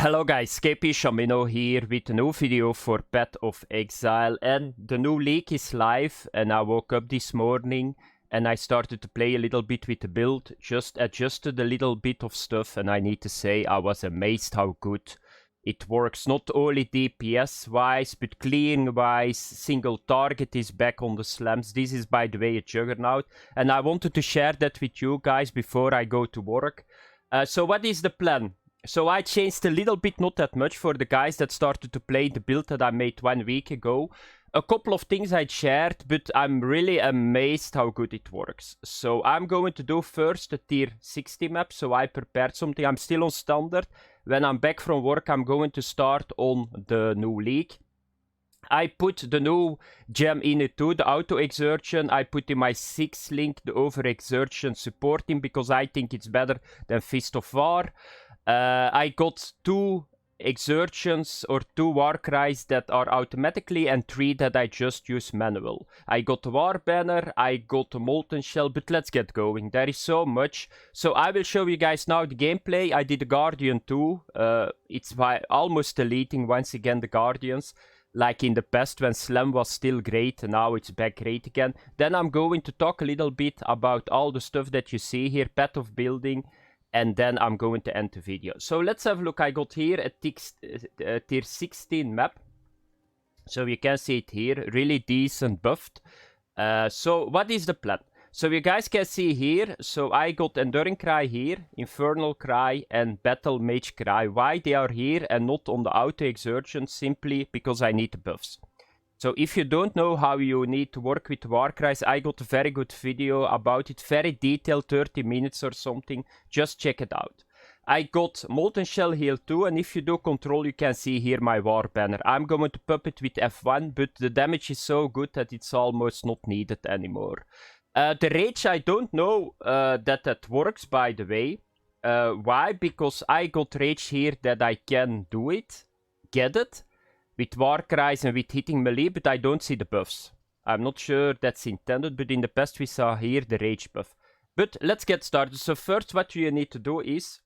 Hello guys, KP Shamino here with a new video for Path of Exile, and the new league is live. And I woke up this morning and I started to play a little bit with the build, just adjusted a little bit of stuff, and I need to say I was amazed how good it works. Not only DPS wise but clearing wise. Single target is back on the slams. This is by the way a Juggernaut, and I wanted to share that with you guys before I go to work. So what is the plan? So I changed a little bit, not that much, for the guys that started to play the build that I made 1 week ago. A couple of things I shared, but I'm really amazed how good it works. So I'm going to do first a tier 60 map. So I prepared something. I'm still on standard. When I'm back from work, I'm going to start on the new league. I put the new gem in it too, the Autoexertion. I put in my 6th link the Overexertion supporting, because I think it's better than Fist of War. I got 2 exertions or 2 Warcries that are automatically and 3 that I just use manual. I got the War Banner, I got the Molten Shell, but let's get going. There is so much. So I will show you guys now the gameplay. I did a Guardian too. It's by almost deleting once again the Guardians. Like in the past when Slam was still great, and now it's back great again. Then I'm going to talk a little bit about all the stuff that you see here, path of building. And then I'm going to end the video. So let's have a look. I got here a tier 16 map. So you can see it here. Really decent buffed. So what is the plan? So you guys can see here. So I got Enduring Cry here, Infernal Cry and Battle Mage Cry. Why they are here and not on the Autoexertion? Simply because I need the buffs. So if you don't know how you need to work with Warcries, I got a very good video about it, very detailed, 30 minutes or something. Just check it out. I got Molten Shell heal too, and if you do control, you can see here my War Banner. I'm going to pop it with F1, but the damage is so good that it's almost not needed anymore. The Rage, I don't know that works, by the way. Why? Because I got Rage here that I can do it, get it, with Warcries and with hitting melee, but I don't see the buffs. I'm not sure that's intended, but in the past we saw here the Rage buff. But let's get started. So first what you need to do is,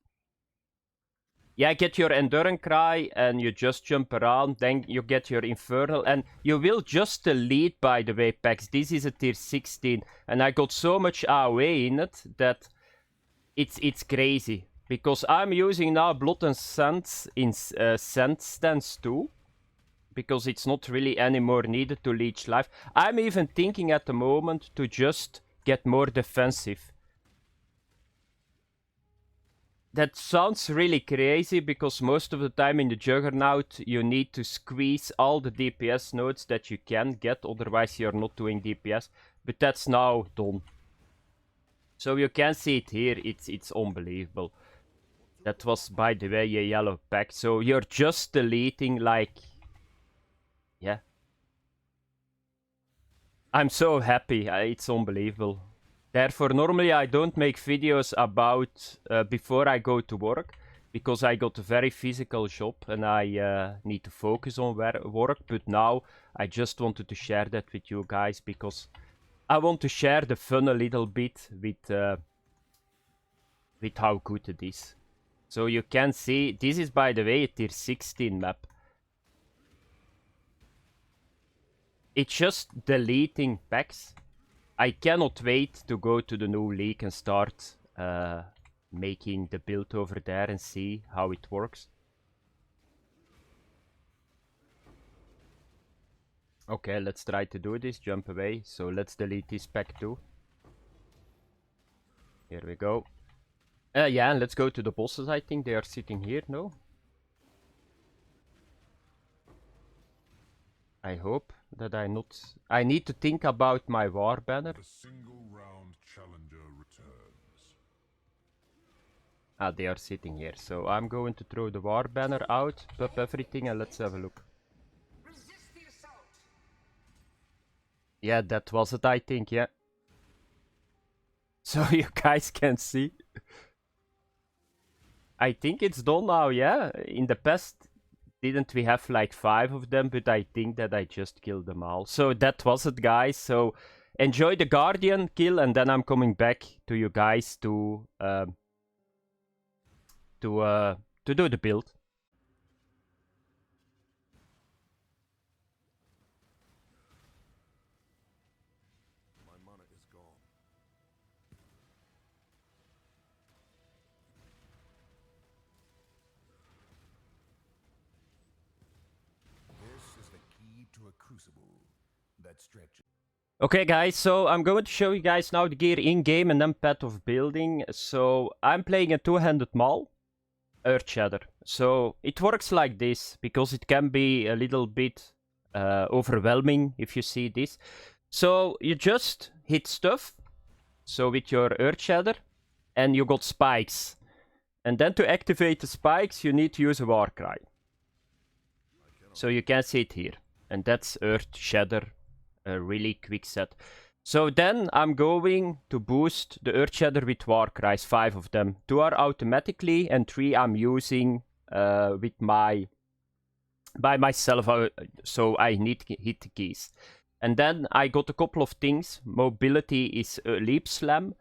yeah, get your Enduring Cry and you just jump around. Then you get your Infernal, and you will just delete, by the way, packs. This is a tier 16 and I got so much AOE in it that it's crazy. Because I'm using now Blood and Sands in Sand Stance too. Because it's not really anymore needed to leech life. I'm even thinking at the moment to just get more defensive. That sounds really crazy, because most of the time in the Juggernaut you need to squeeze all the DPS nodes that you can get, otherwise you're not doing DPS. But that's now done. So you can see it here, it's unbelievable. That was, by the way, a yellow pack. So you're just deleting like... yeah. I'm so happy. It's unbelievable. Therefore, normally I don't make videos about before I go to work, because I got a very physical job and I need to focus on work. But now I just wanted to share that with you guys, because I want to share the fun a little bit with how good it is. So you can see, this is, by the way, a tier 16 map. It's just deleting packs. I cannot wait to go to the new league and start making the build over there and see how it works. Okay, let's try to do this. Jump away. So let's delete this pack too. Here we go. Yeah, and let's go to the bosses. I think they are sitting here, no? I hope that I need to think about my War Banner. A single round challenger returns. Ah, they are sitting here. So I'm going to throw the War Banner out, pop everything, and let's have a look. Resist the assault. Yeah, that was it, I think, yeah. So you guys can see. I think it's done now, yeah. In the past, didn't we have like 5 of them, but I think that I just killed them all. So that was it, guys. So enjoy the Guardian kill, and then I'm coming back to you guys to do the build. Okay guys, so I'm going to show you guys now the gear in-game and then path of building. So I'm playing a two-handed Maul, Earthshatter. So it works like this, because it can be a little bit overwhelming if you see this. So you just hit stuff, so with your Earthshatter, and you got spikes. And then to activate the spikes, you need to use a Warcry. So you can see it here. And that's Earthshatter, a really quick set. So then I'm going to boost the Earthshatter with Warcries, 5 of them. 2 are automatically, and 3 I'm using by myself, so I need to hit the keys. And then I got a couple of things. Mobility is Leap Slam.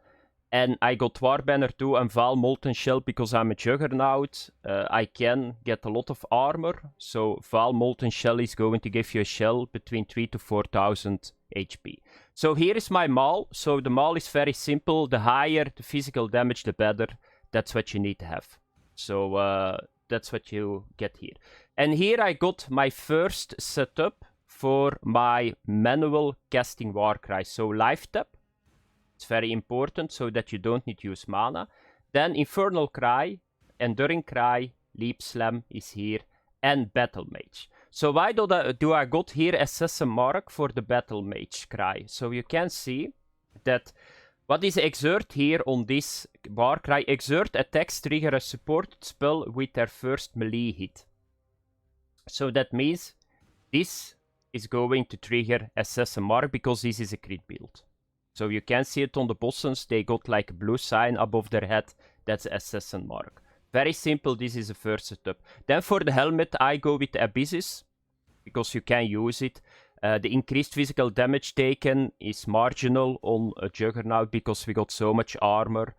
And I got Warbanner too and Val Molten Shell because I'm a Juggernaut. I can get a lot of armor. So Val Molten Shell is going to give you a shell between 3 to 4,000 HP. So here is my Maul. So the Maul is very simple. The higher the physical damage, the better. That's what you need to have. So that's what you get here. And here I got my first setup for my manual casting Warcry. So life tap. It's very important so that you don't need to use mana. Then Infernal Cry, Enduring Cry, Leap Slam is here, and Battle Mage. So why do I got here Assassin Mark for the Battle Mage Cry? So you can see that what is Exert here on this Warcry. Exert attacks trigger a supported spell with their first melee hit. So that means this is going to trigger Assassin Mark because this is a crit build. So you can see it on the bosses, they got like a blue sign above their head, that's Assassin Mark. Very simple, this is the first setup. Then for the helmet, I go with the Abysses, because you can use it. The increased physical damage taken is marginal on a Juggernaut, because we got so much armor.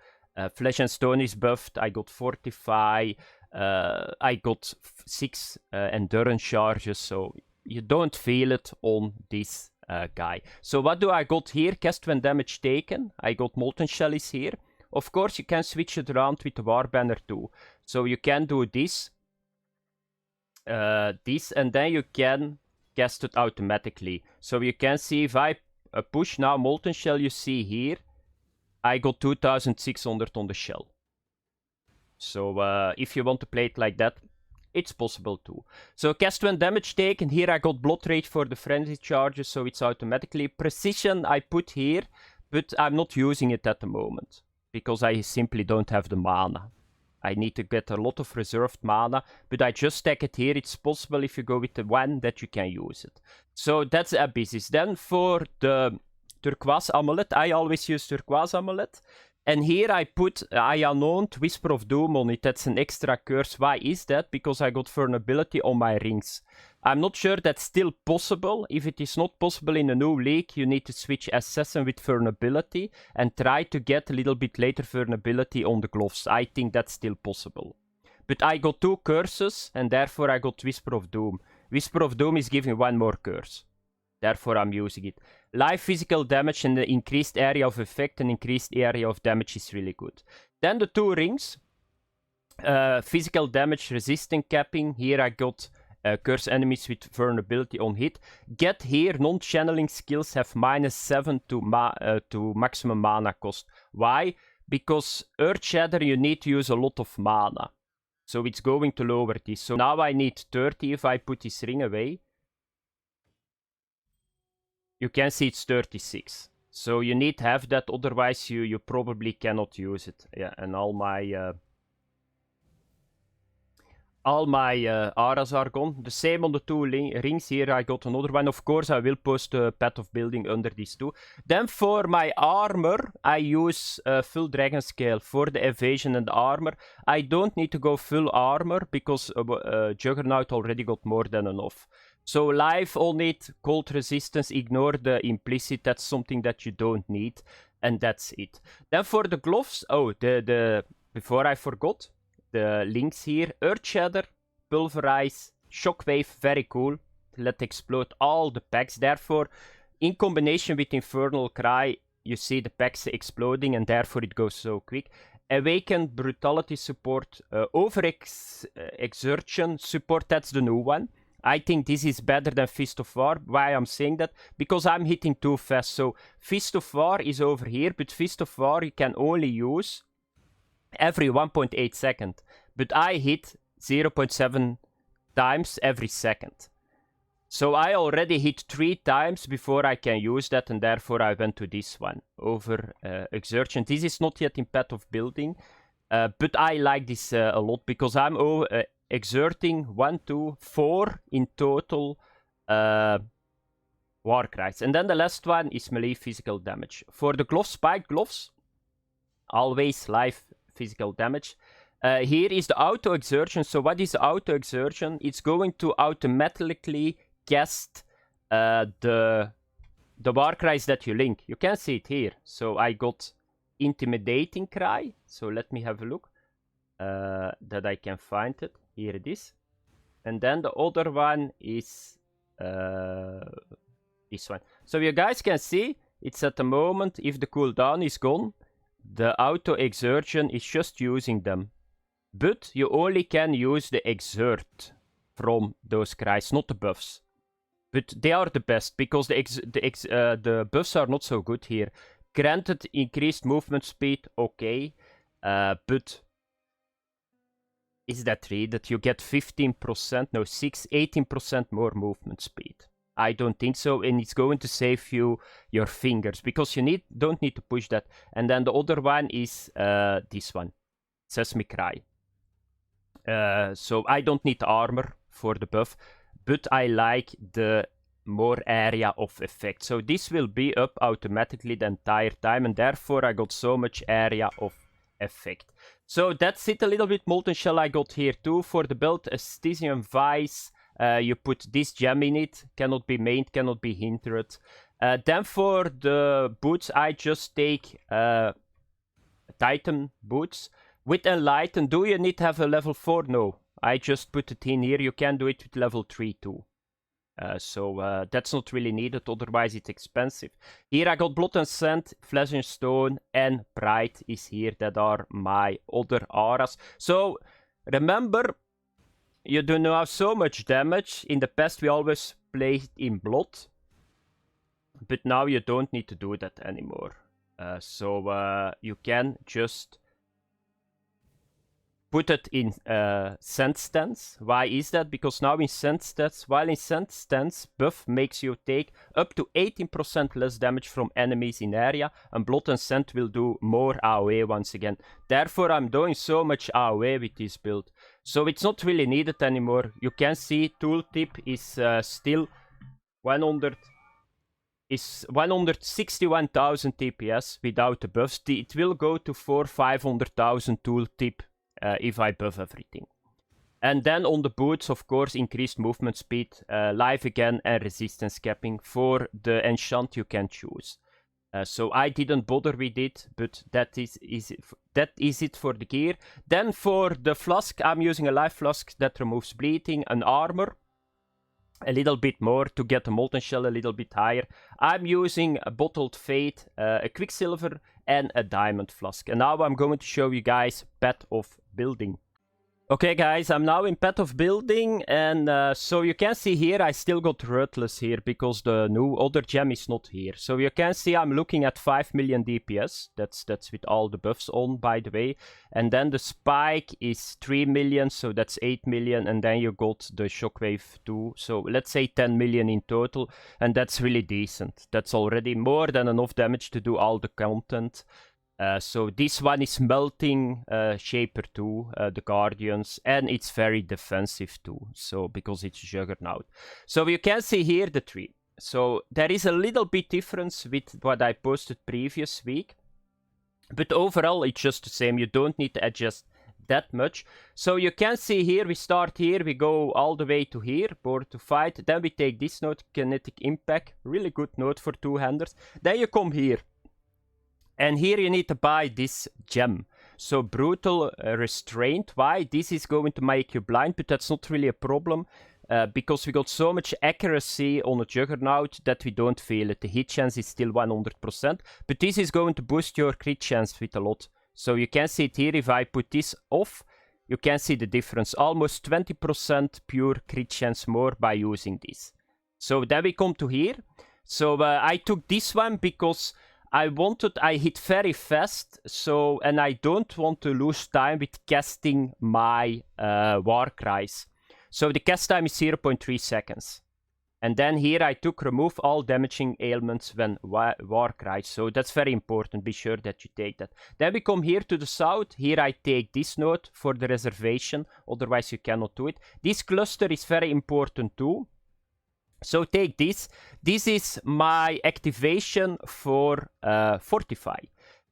Flesh and Stone is buffed, I got Fortify, I got 6 Endurance charges, so you don't feel it on this guy. So what do I got here? Cast when damage taken. I got Molten Shell is here. Of course, you can switch it around with the Warbanner too. So you can do this, and then you can cast it automatically. So you can see if I push now Molten Shell, you see here, I got 2600 on the shell. So if you want to play it like that, it's possible too. So cast when damage taken. Here I got Blood Rage for the frenzy charges, so it's automatically. Precision I put here, but I'm not using it at the moment, because I simply don't have the mana. I need to get a lot of reserved mana, but I just stack it here. It's possible if you go with the one that you can use it. So that's Abysses. Then for the Turquoise Amulet, I always use Turquoise Amulet. And here I put Unknown Whisper of Doom on it. That's an extra curse. Why is that? Because I got vulnerability on my rings. I'm not sure that's still possible. If it is not possible in a new league, you need to switch Assassin with vulnerability and try to get a little bit later vulnerability on the gloves. I think that's still possible. But I got 2 curses and therefore I got Whisper of Doom. Whisper of Doom is giving 1 more curse. Therefore I'm using it. Live physical damage and the increased area of effect and increased area of damage is really good. Then the 2 rings. Physical damage resistant capping. Here I got curse enemies with vulnerability on hit. Get here, non-channeling skills have -7 to maximum mana cost. Why? Because Earthshatter you need to use a lot of mana. So it's going to lower this. So now I need 30 if I put this ring away. You can see it's 36. So you need to have that, otherwise you probably cannot use it. Yeah, and all my auras are gone. The same on the 2 rings here. I got another one. Of course, I will post a path of building under these 2. Then for my armor, I use full dragon scale for the evasion and the armor. I don't need to go full armor because Juggernaut already got more than enough. So life on it, cold resistance, ignore the implicit, that's something that you don't need, and that's it. Then for the gloves, before I forgot, the links here, Earthshatter, Pulverize, Shockwave, very cool, let explode all the packs, therefore, in combination with Infernal Cry, you see the packs exploding, and therefore it goes so quick. Awaken, Brutality support, Overexertion support, that's the new one. I think this is better than Fist of War. Why I'm saying that? Because I'm hitting too fast. So Fist of War is over here, but Fist of War you can only use every 1.8 second. But I hit 0.7 times every second. So I already hit 3 times before I can use that, and therefore I went to this one over Exertion. This is not yet in Path of Building, but I like this a lot because I'm exerting 1, 2, 4 in total Warcries. And then the last one is melee physical damage. For the gloves, spike gloves, always live physical damage. Here is the Autoexertion. So what is Autoexertion? It's going to automatically cast the Warcries that you link. You can see it here. So I got Intimidating Cry. So let me have a look that I can find it. Here it is. And then the other one is this one. So you guys can see it's at the moment, if the cooldown is gone, the Autoexertion is just using them. But you only can use the exert from those cries, not the buffs. But they are the best, because the buffs are not so good here. Granted, increased movement speed, okay. But is that really that you get 15%, no, 18% more movement speed? I don't think so, and it's going to save you your fingers, because you don't need to push that. And then the other one is this one, Sesame Cry. So I don't need armor for the buff, but I like the more area of effect. So this will be up automatically the entire time, and therefore I got so much area of effect. So that's it a little bit. Molten Shell I got here too. For the build, Astesian Vice, you put this gem in it, cannot be mained, cannot be hindered. Then for the boots, I just take Titan boots. With Enlighten, do you need to have a level 4? No, I just put it in here. You can do it with level 3 too. So that's not really needed, otherwise it's expensive. Here I got Blood and Sand, Flesh and Stone, and Pride is here. That are my other auras. So remember, you do not have so much damage. In the past we always played in blood, but now you don't need to do that anymore. So you can just put it in Sand Stance. Why is that? Because now in Sand Stance, while in Sand Stance, buff makes you take up to 18% less damage from enemies in area, and Blood and Sand will do more AoE once again. Therefore I'm doing so much AoE with this build. So it's not really needed anymore. You can see tooltip is still 161,000 TPS without the buffs. It will go to 400,000-500,000 tooltip if I buff everything. And then on the boots, of course, increased movement speed, life again, and resistance capping. For the enchant you can choose. So I didn't bother with it, but that is it for the gear. Then for the flask, I'm using a life flask that removes bleeding, an armor, a little bit more to get the Molten Shell a little bit higher. I'm using a Bottled Fate, a Quicksilver, and a Diamond Flask. And now I'm going to show you guys Path of Building. Okay guys, I'm now in Path of Building, and so you can see here I still got Ruthless here because the new other gem is not here. So you can see I'm looking at 5 million DPS, that's with all the buffs on, by the way. And then the Spike is 3 million, so that's 8 million, and then you got the Shockwave 2, so let's say 10 million in total, and that's really decent. That's already more than enough damage to do all the content. So this one is melting Shaper 2, the Guardians, and it's very defensive too, so because it's Juggernaut. So you can see here the tree. So there is a little bit difference with what I posted previous week, but overall it's just the same. You don't need to adjust that much. So you can see here, we start here, we go all the way to here, Board to Fight, then we take this node, Kinetic Impact, really good node for two-handers. Then you come here. And here you need to buy this gem. So Brutal Restraint. Why? This is going to make you blind, but that's not really a problem. Because we got so much accuracy on a Juggernaut that we don't feel it. The hit chance is still 100%. But this is going to boost your crit chance with a lot. So you can see it here, if I put this off, You can see the difference. Almost 20% pure crit chance more by using this. So then we come to here. So I took this one because I hit very fast, so, and I don't want to lose time with casting my Warcries. So the cast time is 0.3 seconds. And then here I took remove all damaging ailments when Warcries. So that's very important, be sure that you take that. Then we come here to the south. Here I take this node for the reservation, otherwise you cannot do it. This cluster is very important too. So take this. This is my activation for Fortify.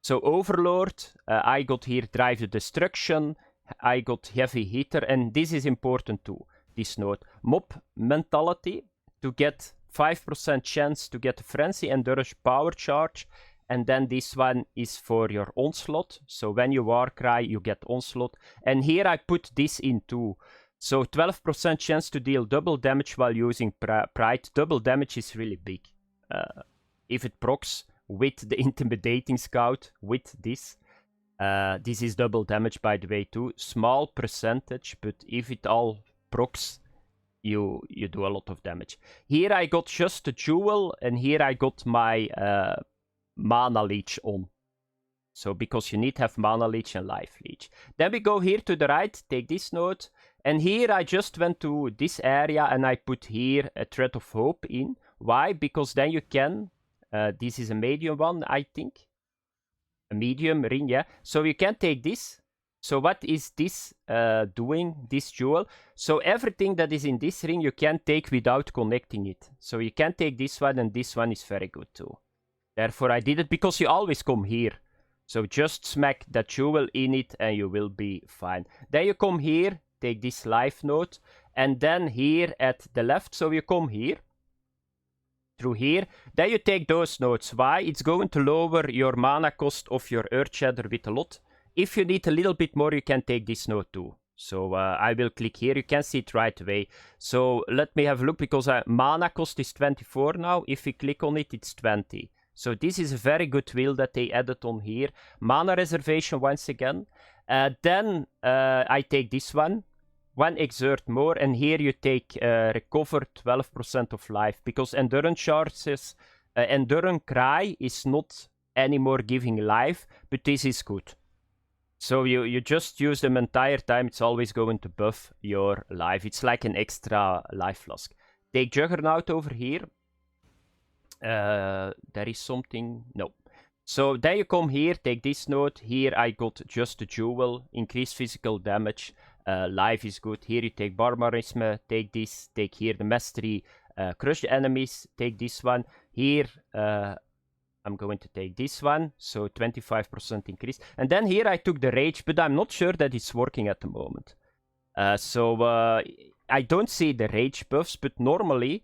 So Overlord, I got here Drive the Destruction, I got Heavy Hitter, and this is important too, this node. Mob Mentality, to get 5% chance to get a Frenzy, Endurance Power Charge, and then this one is for your Onslaught. So when you Warcry, you get Onslaught. And here I put this in too. So 12% chance to deal double damage while using Pride. Double damage is really big. If it procs with the Intimidating Scout, with this. This is double damage by the way too. Small percentage, but if it all procs, you do a lot of damage. Here I got just a jewel, and here I got my Mana Leech on. So because you need to have Mana Leech and Life Leech. Then we go here to the right, take this node. And here I just went to this area and I put here a Thread of Hope in. Why? Because then you can, this is a medium one, I think. A medium ring, yeah. So you can take this. So what is this doing, this jewel? So everything that is in this ring you can take without connecting it. So you can take this one, and this one is very good too. Therefore I did it, because you always come here. So just smack that jewel in it and you will be fine. Then you come here. Take this life node, and then here at the left, so you come here, through here, then you take those nodes. Why? It's going to lower your mana cost of your Earthshatter with a lot. If you need a little bit more, you can take this node too. So I will click here, you can see it right away. So let me have a look, because mana cost is 24 now. If you click on it, it's 20. So this is a very good wheel that they added on here. Mana reservation once again. Then I take this one exert more, and here you take recover 12% of life, because endurance charges, endurance cry is not anymore giving life, but this is good. So you just use them entire time, it's always going to buff your life. It's like an extra life flask. Take Juggernaut over here. There is something, no. So then you come here, take this node. Here I got just a jewel, increase physical damage, life is good. Here you take barbarism, take this, take here the mastery, crush the enemies, take this one. Here I'm going to take this one, so 25% increase. And then here I took the rage, but I'm not sure that it's working at the moment. So I don't see the rage buffs, but normally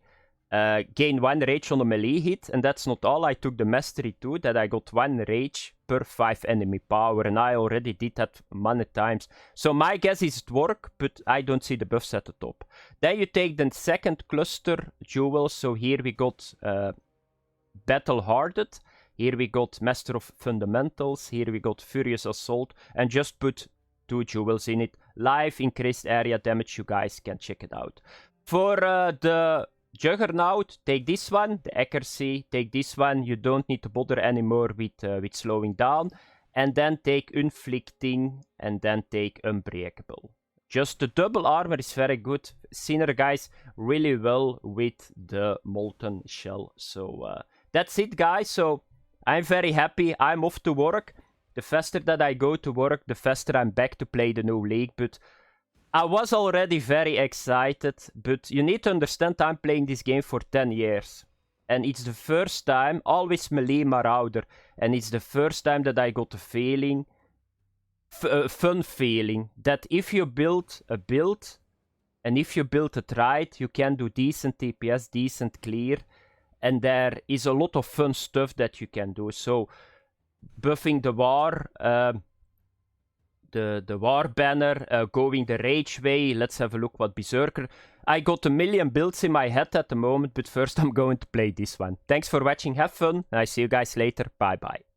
gain 1 rage on a melee hit, and that's not all. I took the mastery too, that I got 1 rage per 5 enemy power, and I already did that many times. So my guess is it work, but I don't see the buffs at the top. Then you take the second cluster jewel. So here we got Battle Hardened, here we got Master of Fundamentals, here we got Furious Assault, and just put 2 jewels in it. Life, increased area damage, you guys can check it out. For the Juggernaut, take this one, the accuracy, take this one, you don't need to bother anymore with slowing down, and then take Inflicting, and then take Unbreakable. Just the double armor is very good, synergize really well with the Molten Shell. So that's it guys, so I'm very happy, I'm off to work. The faster that I go to work, the faster I'm back to play the new league, but I was already very excited, but you need to understand I'm playing this game for 10 years. And it's the first time, always melee Marauder, and it's the first time that I got a feeling, fun feeling, that if you build a build, and if you build it right, you can do decent DPS, decent clear, and there is a lot of fun stuff that you can do. So, buffing the war, the war banner, going the rage way. Let's have a look what Berserker. I got a million builds in my head at the moment, but first I'm going to play this one. Thanks for watching, have fun, and I see you guys later. Bye bye.